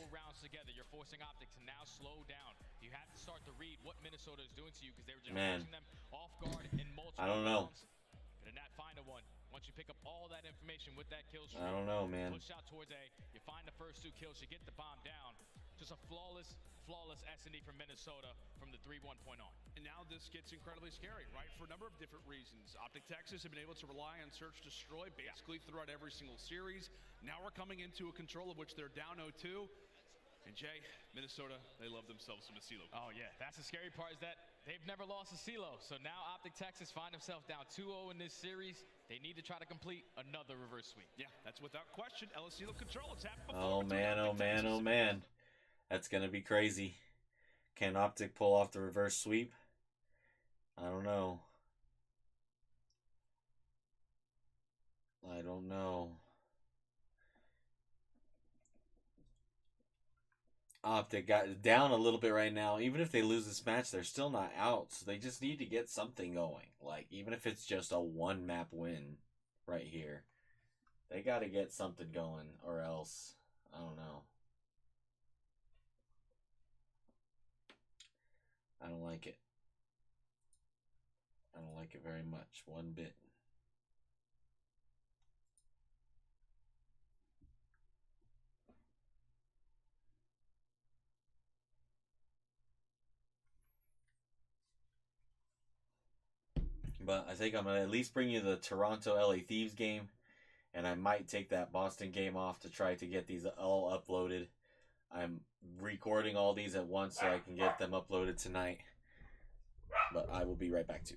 B: You're forcing Optic to now slow down. You have to start to read what Minnesota is doing to you because they were just pushing them off guard in multiple I don't know. Gonna not find a one. Once you pick up all that information with that kill streak, I don't know, man. Push out towards A. You find the first 2 kills. You get the bomb down. Just a flawless S&D from Minnesota from the 3-1 point on.
D: And now this gets incredibly scary, right? For a number of different reasons. Optic Texas have been able to rely on search destroy basically throughout every single series. Now we're coming into a control of which they're down 0-2. And Jay, Minnesota, they love themselves some Asilo.
E: Oh yeah, that's the scary part is that they've never lost a Asilo. So now Optic Texas find themselves down 2-0 in this series. They need to try to complete another reverse sweep.
D: Yeah, that's without question. El Asilo control. It's happened before.
B: Oh man, oh man, oh man. That's gonna be crazy. Can Optic pull off the reverse sweep? I don't know. I don't know. Optic got down a little bit right now. Even if they lose this match, they're still not out. So they just need to get something going. Like, even if it's just a 1-map win right here. They got to get something going or else. I don't know. I don't like it. I don't like it very much. One bit. But I think I'm going to at least bring you the Toronto-LA Thieves game. And I might take that Boston game off to try to get these all uploaded. I'm recording all these at once so I can get them uploaded tonight. But I will be right back too.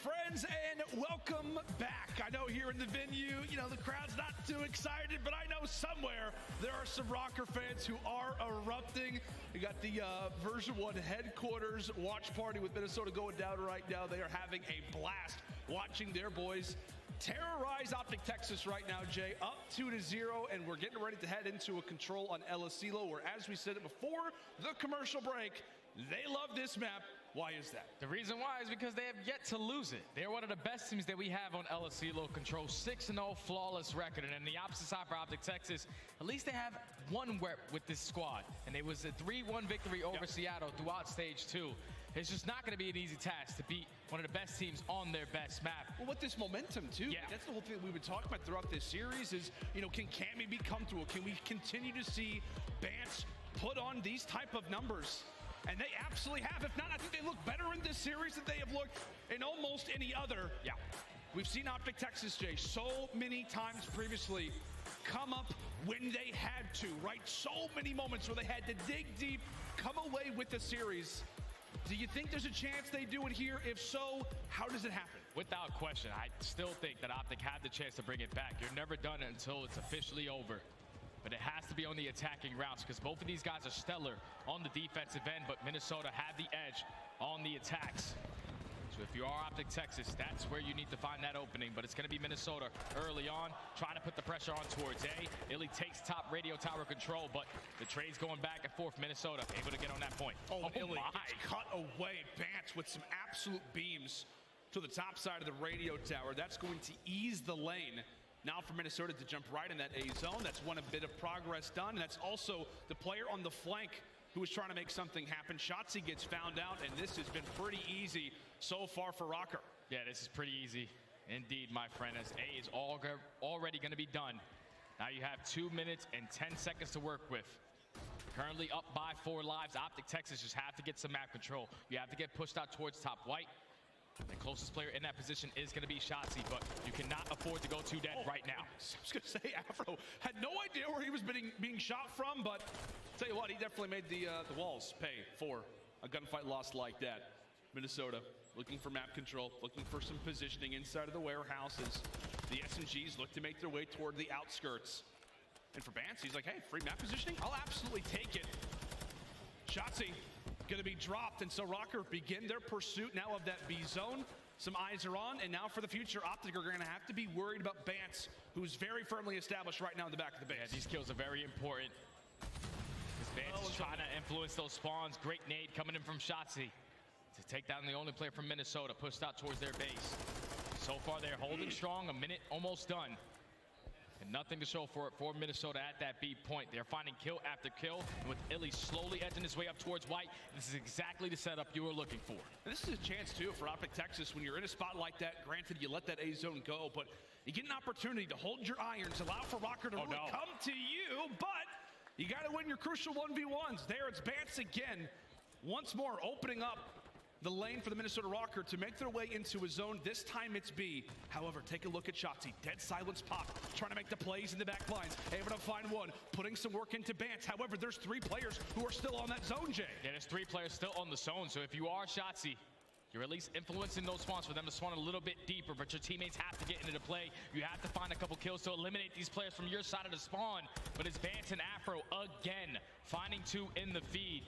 D: Friends, and welcome back. I know here in the venue, the crowd's not too excited, but I know somewhere there are some Rokkr fans who are erupting. You got the Version 1 headquarters watch party with Minnesota going down right now. They are having a blast watching their boys terrorize Optic Texas right now, Jay, up 2-0, and we're getting ready to head into a control on El Asilo, where, as we said it before the commercial break, they love this map. Why is that?
E: The reason why is because they have yet to lose it. They're one of the best teams that we have on El Asilo. Control 6-0 flawless record. And on the opposite side for Optic Texas, at least they have one rep with this squad. And it was a 3-1 victory over Seattle throughout stage 2. It's just not going to be an easy task to beat one of the best teams on their best map.
D: Well, with this momentum, too. Yeah. That's the whole thing we've been talking about throughout this series is, can Cammy be comfortable? Can we continue to see Bance put on these type of numbers? And they absolutely have. If not, I think they look better in this series than they have looked in almost any other. Yeah. We've seen Optic Texas, Jay, so many times previously come up when they had to, right? So many moments where they had to dig deep, come away with the series. Do you think there's a chance they do it here? If so, how does it happen?
E: Without question, I still think that Optic had the chance to bring it back. You're never done it until it's officially over. But it has to be on the attacking routes because both of these guys are stellar on the defensive end, but Minnesota had the edge on the attacks. So if you are Optic Texas, that's where you need to find that opening. But it's going to be Minnesota early on, trying to put the pressure on towards A. Illy takes top radio tower control, but the trade's going back and forth. Minnesota able to get on that point.
D: Oh, Illy gets cut away. Bance with some absolute beams to the top side of the radio tower. That's going to ease the lane. Now for Minnesota to jump right in that A zone. That's one bit of progress done. And that's also the player on the flank who was trying to make something happen. Shotzzy gets found out, and this has been pretty easy so far for Rokkr.
E: Yeah, this is pretty easy indeed, my friend, as A is already going to be done. Now you have 2 minutes and 10 seconds to work with. Currently up by 4 lives. Optic Texas just have to get some map control. You have to get pushed out towards top white. The closest player in that position is going to be Shotzzy, but you cannot afford to go too dead right now.
D: I was going to say, Afro had no idea where he was being shot from, but tell you what, he definitely made the walls pay for a gunfight loss like that. Minnesota looking for map control, looking for some positioning inside of the warehouse as the SMGs look to make their way toward the outskirts. And for Bance, he's like, hey, free map positioning? I'll absolutely take it. Shotzzy going to be dropped, and so Rokkr begin their pursuit now of that B zone. Some eyes are on, and now for the future, Optic are going to have to be worried about Bance, who's very firmly established right now in the back of the base.
E: Yeah, these kills are very important. Bance is trying to influence those spawns. Great nade coming in from Shotzzy to take down the only player from Minnesota, pushed out towards their base. So far, they're holding strong. A minute almost done. And nothing to show for it for Minnesota at that B point. They're finding kill after kill. And with Illy slowly edging his way up towards white, this is exactly the setup you were looking for.
D: And this is a chance, too, for Optic Texas. When you're in a spot like that, granted, you let that A zone go, but you get an opportunity to hold your irons, allow for Rokkr to really come to you, but you got to win your crucial 1v1s. There, it's Bance again. Once more, opening up the lane for the Minnesota Rokkr to make their way into a zone. This time it's B. However, take a look at Shotzzy. Dead silence pop, trying to make the plays in the back lines. Able to find one, putting some work into Bance. However, there's 3 players who are still on that zone, Jay.
E: Yeah, there's 3 players still on the zone. So if you are Shotzzy, you're at least influencing those spawns for them to spawn a little bit deeper, but your teammates have to get into the play. You have to find a couple kills to eliminate these players from your side of the spawn. But it's Bance and Afro again, finding 2 in the feed.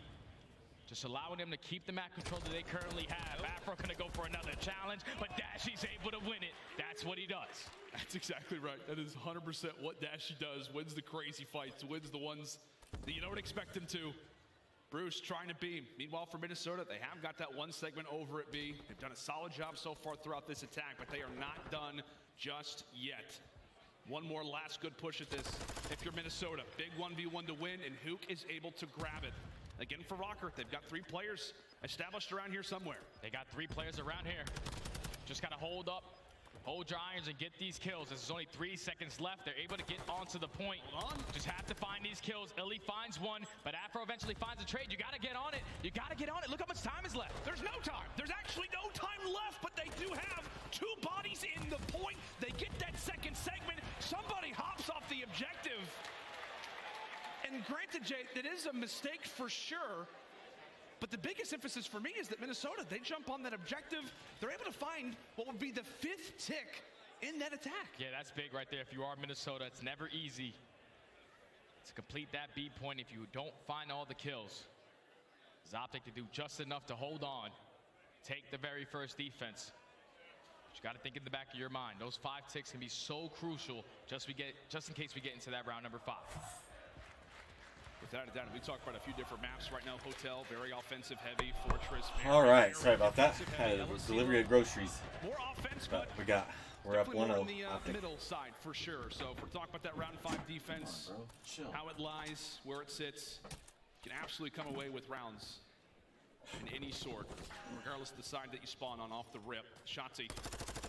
E: Just allowing them to keep the map control that they currently have. Afro gonna go for another challenge, but Dashy's able to win it. That's what he does.
D: That's exactly right. That is 100% what Dashy does. Wins the crazy fights, wins the ones that you don't expect him to. Bruce trying to beam. Meanwhile, for Minnesota, they have got that one segment over at B. They've done a solid job so far throughout this attack, but they are not done just yet. One more last good push at this. If you're Minnesota, big 1v1 to win, and Hook is able to grab it. Again, for Rokkr, they've got 3 players established around here somewhere.
E: They got 3 players around here. Just got to hold up, hold your irons, and get these kills. There's only 3 seconds left. They're able to get onto the point. Just have to find these kills. Illy finds one, but Afro eventually finds a trade. You got to get on it. You got to get on it. Look how much time is left.
D: There's no time. There's actually no time left, but they do have 2 bodies in the point. They get that second segment. Somebody hops off the objective. And granted, Jay, it is a mistake for sure, but the biggest emphasis for me is that Minnesota, they jump on that objective. They're able to find what would be the 5th tick in that attack.
E: Yeah, that's big right there. If you are Minnesota, it's never easy to complete that B point if you don't find all the kills. It's Optic to do just enough to hold on, take the very first defense. But you got to think in the back of your mind, those 5 ticks can be so crucial just in case we get into that round number 5.
D: Without a doubt, we talked about a few different maps right now. Hotel, very offensive heavy. Fortress.
B: All right, sorry about that. Had a delivery of groceries.
D: More offense,
B: but we're up 1-0.
D: On the middle side for sure. So if we're talking about that round 5 defense, how it lies, where it sits, can absolutely come away with rounds in any sort, regardless of the side that you spawn on off the rip. Shotzzy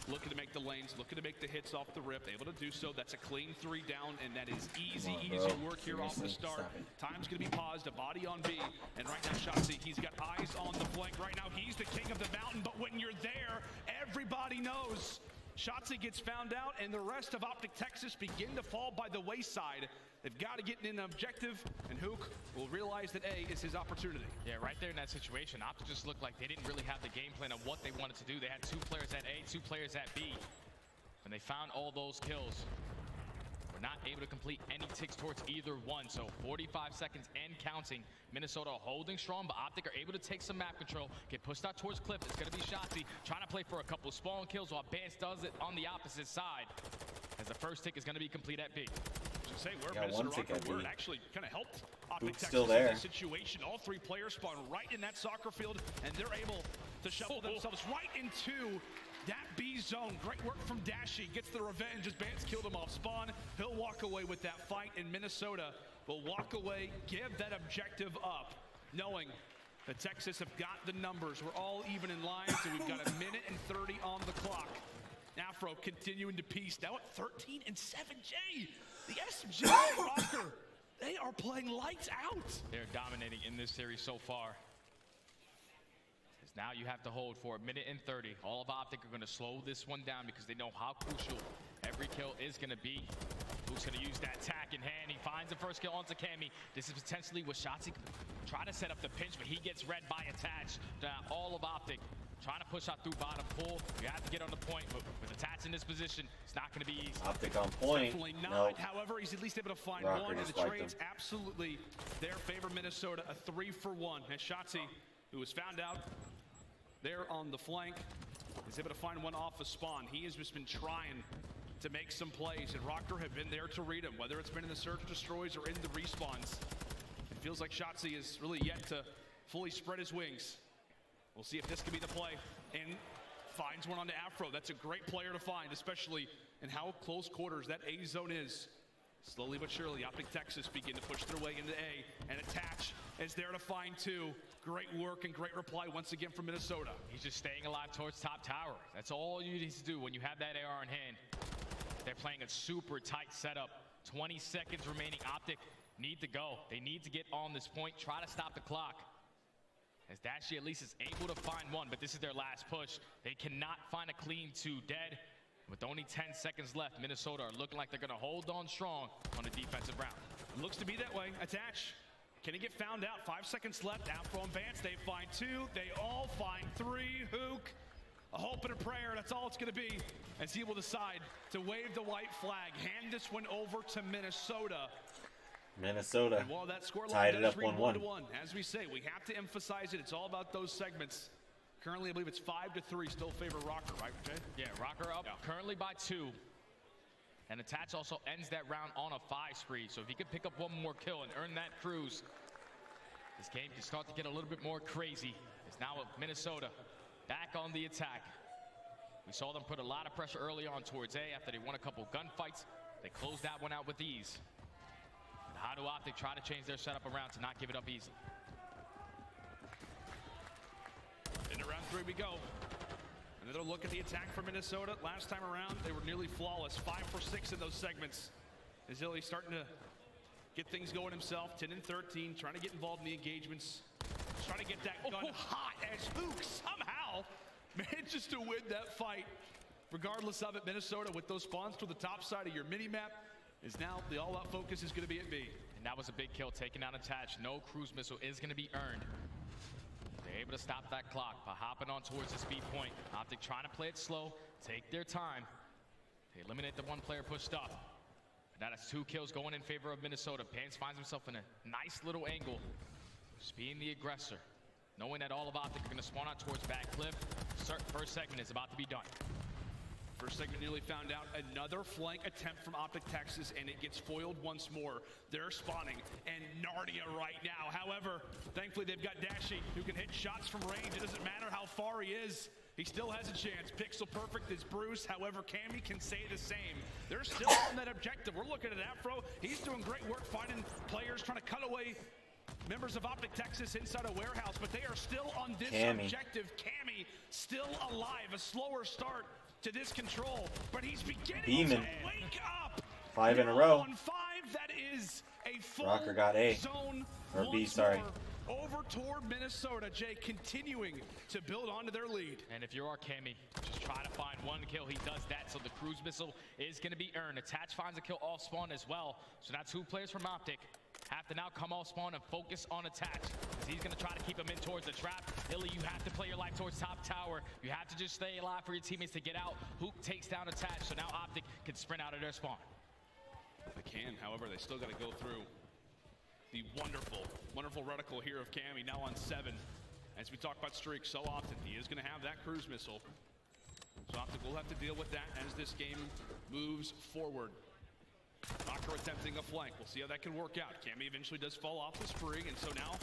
D: looking to make the lanes, looking to make the hits off the rip, able to do so. That's a clean 3 down, and that is easy work here off the start. Time's going to be paused, a body on B, and right now Shotzzy, he's got eyes on the flank. Right now he's the king of the mountain, but when you're there, everybody knows. Shotzzy gets found out, and the rest of Optic Texas begin to fall by the wayside. They've got to get in an objective, and Hook will realize that A is his opportunity.
E: Yeah, right there in that situation, Optic just looked like they didn't really have the game plan of what they wanted to do. They had 2 players at A, 2 players at B. When they found all those kills, we're not able to complete any ticks towards either one. So 45 seconds and counting. Minnesota holding strong, but Optic are able to take some map control, get pushed out towards Cliff. It's going to be Shotzi trying to play for a couple spawn kills while Bance does it on the opposite side, as the first tick is going to be complete at B.
D: Say where
B: Yeah,
D: Minnesota
B: one tick at
D: Rokkr
B: B.
D: actually kind of helped Optic
B: Hook's
D: Texas
B: still
D: in
B: there.
D: this situation. All 3 players spawn right in that soccer field, and they're able to shovel themselves right into that B zone. Great work from Dashy. Gets the revenge as Bance killed him off spawn. He'll walk away with that fight, and Minnesota will walk away, give that objective up, knowing that Texas have got the numbers. We're all even in line, so we've got 1 minute and 30 on the clock. Afro continuing to piece, now at 13 and 7. Jay, the SJ Rokkr, they are playing lights out.
E: They're dominating in this series so far. As now you have to hold for 1 minute and 30. All of Optic are going to slow this one down because they know how crucial every kill is going to be. Who's going to use that tack in hand? He finds the first kill onto Cammy. This is potentially what Shotzi could try to set up the pinch, but he gets read by Attach. All of Optic trying to push out through bottom pull. You have to get on the point, but with Attach in this position, it's not going to be easy.
B: Optic on point.
D: Definitely not.
B: Nope.
D: However, he's at least able to find
B: Rokkr
D: one, and
B: just
D: the
B: wiped
D: trades
B: him.
D: absolutely their favor Minnesota. A 3-for-1. And Shotzi, who was found out there on the flank, is able to find one off a spawn. He has just been trying to make some plays, and Rokkr have been there to read him, whether it's been in the search destroys or in the respawns. It feels like Shotzi is really yet to fully spread his wings. We'll see if this can be the play, and finds one onto Afro. That's a great player to find, especially in how close quarters that A zone is. Slowly but surely, Optic Texas begin to push their way into A, and Attach is there to find 2. Great work and great reply once again from Minnesota.
E: He's just staying alive towards top tower. That's all you need to do when you have that AR in hand. They're playing a super tight setup. 20 seconds remaining. Optic need to go. They need to get on this point, try to stop the clock. As Dashy at least is able to find one, but this is their last push. They cannot find a clean 2 dead. With only 10 seconds left, Minnesota are looking like they're going to hold on strong on the defensive round.
D: It looks to be that way. Attach. Can he get found out? 5 seconds left. Afro and Vance, they find 2. They all find 3. Hook. A hope and a prayer. That's all it's going to be. As he will decide to wave the white flag. Hand this one over to Minnesota.
B: Minnesota
D: Well, that score
B: tied
D: line
B: it
D: does
B: up
D: read
B: 1-1.
D: 1-1. As we say, we have to emphasize it. It's all about those segments. Currently, I believe it's 5-3. Still favor Rokkr, right, Jay?
E: Yeah, Rokkr up currently by 2. And Attach also ends that round on a 5 spree. So if he could pick up one more kill and earn that cruise, this game can start to get a little bit more crazy. It's now Minnesota back on the attack. We saw them put a lot of pressure early on towards A after they won a couple gunfights. They closed that one out with ease. And how do Optic try to change their setup around to not give it up easy?
D: Into round 3 we go. Another look at the attack for Minnesota. Last time around, they were nearly flawless. 5 for 6 in those segments. Azili starting to get things going himself. 10 and 13, trying to get involved in the engagements. Trying to get that gun hot as Hook somehow manages to win that fight. Regardless of it, Minnesota with those spawns to the top side of your mini-map is now the all-out focus is going to be at B.
E: And that was a big kill, taking down Attach. No cruise missile is going to be earned. They're able to stop that clock by hopping on towards the speed point. Optic trying to play it slow, take their time. They eliminate the one player pushed up. But that is 2 kills going in favor of Minnesota. Pants finds himself in a nice little angle, just being the aggressor, knowing that all of Optic are going to spawn out towards back cliff. First segment is about to be done.
D: First segment nearly found out. Another flank attempt from Optic Texas, and it gets foiled once more. They're spawning and Narnia right now. However, thankfully they've got Dashy, who can hit shots from range. It doesn't matter how far he is. He still has a chance. Pixel perfect is Bruce. However, Cammy can say the same. They're still on that objective. We're looking at Afro. He's doing great work finding players, trying to cut away members of Optic Texas inside a warehouse, but they are still on this objective. Cammy still alive. A slower start to this control, but he's beginning to wake up.
B: 5 in a row.
D: On 5, that is a full
B: Rokkr got A.
D: Zone
B: or B, sorry.
D: over toward Minnesota. Jay continuing to build onto their lead.
E: And if you're our Cammy, just try to find one kill. He does that, so the cruise missile is going to be earned. Attach finds a kill off spawn as well. So now 2 players from Optic have to now come off spawn and focus on Attach, because he's going to try to keep him in towards the trap. Illy, you have to play your life towards top tower. You have to just stay alive for your teammates to get out. Hook takes down Attach, so now Optic can sprint out of their spawn.
D: They can, however, they still got to go through the wonderful reticle here of Cammy, now on 7. As we talk about streaks so often, he is going to have that cruise missile. So Optic will have to deal with that as this game moves forward. Rokkr attempting a flank. We'll see how that can work out. Cammy eventually does fall off the spring, and so now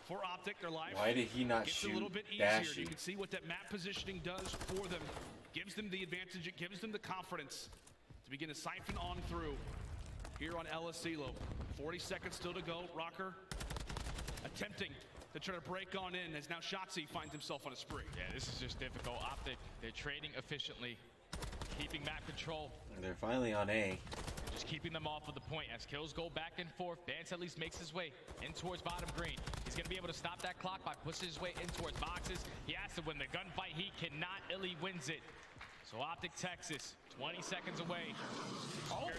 D: for Optic, their life
B: Why did he not
D: gets
B: shoot
D: a little bit easier.
B: Dashy?
D: You can see what that map positioning does for them. Gives them the advantage. It gives them the confidence to begin to siphon on through here on El Asilo. 40 seconds still to go. Rokkr attempting to try to break on in as now Shotzzy finds himself on a spree.
E: Yeah, this is just difficult. Optic, they're trading efficiently, keeping map control.
B: They're finally on A.
E: Just keeping them off of the point as kills go back and forth. Bance at least makes his way in towards bottom green. He's going to be able to stop that clock by pushing his way in towards boxes. He has to win the gunfight. He cannot. Illy wins it. So Optic Texas, 20 seconds away.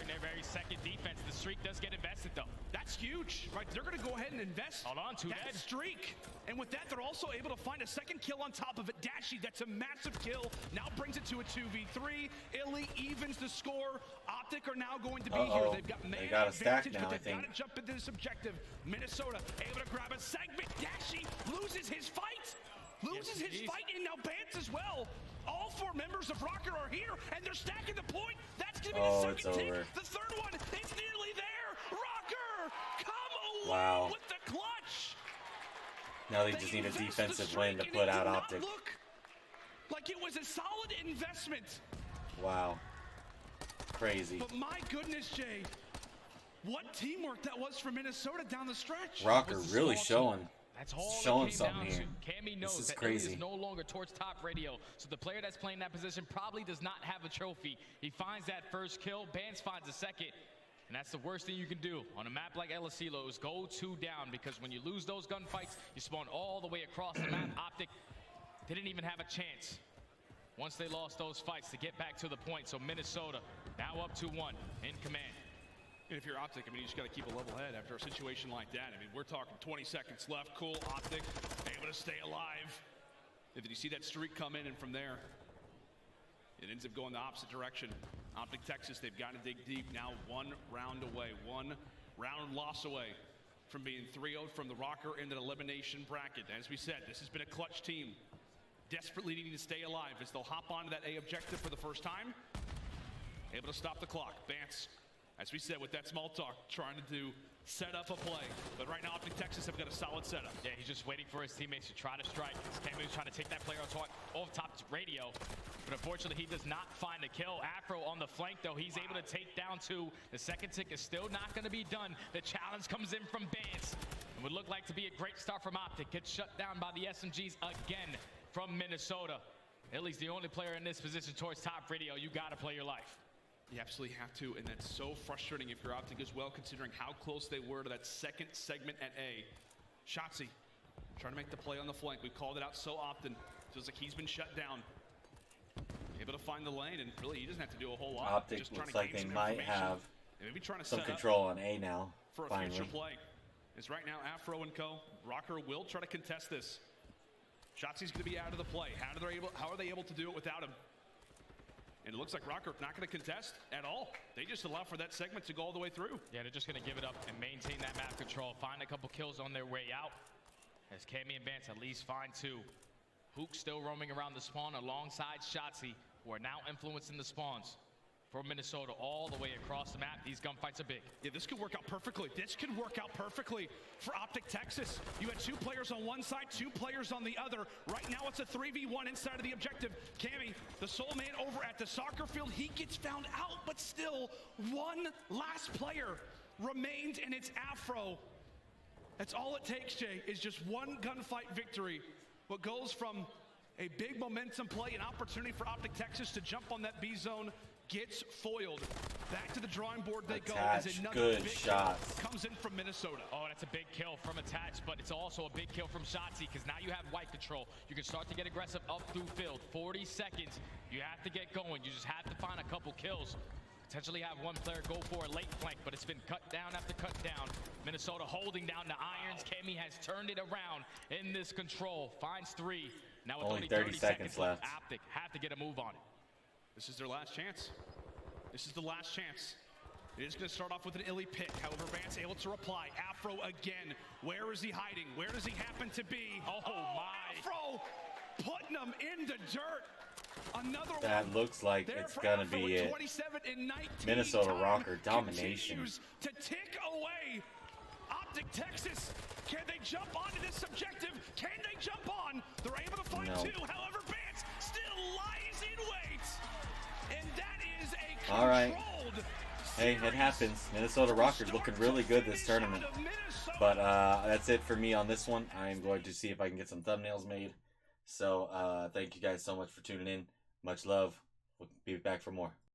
E: In their very second defense. The streak does get invested though.
D: That's huge, right? They're going to go ahead and invest
E: Hold on,
D: that streak. And with that, they're also able to find a second kill on top of it. Dashy, that's a massive kill. Now brings it to a 2v3. Illy evens the score. Optic are now going to be here. They've got man advantage, but they've got to jump into this objective. Minnesota able to grab a segment. Dashy loses his fight. Loses his fight, and now Bance as well. All 4 members of Rokkr are here, and they're stacking the point. That's going to be the second tick. The third one is nearly there. Rokkr, come away with the clutch.
B: Now they just need a defensive win to put out Optic.
D: Look like it was a solid investment.
B: Wow. Crazy.
D: But my goodness, Jay, what teamwork that was for Minnesota down the stretch.
B: Rokkr really showing.
E: That's all
B: showing something here.
E: Cammy knows
B: this is
E: that
B: crazy.
E: Illy is no longer towards top radio, so the player that's playing that position probably does not have a trophy. He finds that first kill, Bance finds a second, and that's the worst thing you can do on a map like El Asilo is go 2 down, because when you lose those gunfights, you spawn all the way across the map. Optic didn't even have a chance once they lost those fights to get back to the point. So Minnesota now up 2-1 in command.
D: And if you're Optic, I mean, you just got to keep a level head after a situation like that. I mean, we're talking 20 seconds left. Cool, Optic, able to stay alive. And then you see that streak come in, and from there, it ends up going the opposite direction. Optic Texas, they've got to dig deep. Now 1 round away, 1 round loss away from being 3-0'd from the Rokkr in the elimination bracket. As we said, this has been a clutch team, desperately needing to stay alive as they'll hop onto that A objective for the first time. Able to stop the clock. Bance, as we said, with that small talk, trying to set up a play. But right now, Optic Texas have got a solid setup.
E: Yeah, he's just waiting for his teammates to try to strike. Cammy's trying to take that player off top radio. But unfortunately, he does not find a kill. Afro on the flank, though. He's able to take down 2. The second tick is still not going to be done. The challenge comes in from Bance. It would look like to be a great start from Optic. Gets shut down by the SMGs again from Minnesota. Illy's the only player in this position towards top radio. You got to play your life.
D: You absolutely have to, and that's so frustrating if you're Optic as well, considering how close they were to that second segment at A. Shotzzy trying to make the play on the flank. We've called it out so often. Feels like he's been shut down. Able to find the lane, and really he doesn't have to do a whole lot.
B: Optic
D: just
B: looks like they might have
D: maybe trying to
B: some
D: set
B: control on A now.
D: For a
B: finally.
D: future play. As right now, Afro and co. Rokkr will try to contest this. Shotzi's going to be out of the play. How are they able to do it without him? And it looks like Rokkr not going to contest at all. They just allow for that segment to go all the way through.
E: Yeah, they're just going to give it up and maintain that map control. Find a couple kills on their way out. As Cammy and Bance at least find 2. Hook still roaming around the spawn alongside Shotzzy, who are now influencing the spawns for Minnesota all the way across the map. These gunfights are big.
D: Yeah, this could work out perfectly. This could work out perfectly for Optic Texas. You had 2 players on one side, 2 players on the other. Right now it's a 3v1 inside of the objective. Cammy, the sole man over at the soccer field, he gets found out, but still one last player remains, and it's Afro. That's all it takes, Jay, is just one gunfight victory. What goes from a big momentum play, an opportunity for Optic Texas to jump on that B zone, gets foiled. Back to the drawing board they go
B: Attach,
D: as another
B: good
D: big
B: shots.
D: kill comes in from Minnesota.
E: Oh, that's a big kill from Attach, but it's also a big kill from Shotzi because now you have white control. You can start to get aggressive up through field. 40 seconds. You have to get going. You just have to find a couple kills. Potentially have one player go for a late flank, but it's been cut down after cut down. Minnesota holding down the irons. Kemi has turned it around in this control. Finds 3. Now with
B: Only 30 seconds left.
E: Optic have to get a move on it.
D: This is their last chance. This is the last chance. It is going to start off with an illy pick. However, Vance able to reply. Afro again. Where is he hiding? Where does he happen to be?
E: Oh my.
D: Afro putting him in the dirt. Another
B: That
D: one.
B: looks like
D: There
B: it's
D: for
B: gonna
D: Afro
B: be
D: with
B: it.
D: 27 and 19.
B: Minnesota
D: Time
B: Rokkr domination.
D: continues to tick away. Optic Texas. Can they jump onto this objective? Can they jump on? They're able to find
B: No.
D: 2. However, Vance still lies in wait. And that is a
B: All right.
D: controlled
B: Hey, it happens. Minnesota Rokkr looking really good this tournament. But that's it for me on this one. I'm going to see if I can get some thumbnails made. So thank you guys so much for tuning in. Much love. We'll be back for more.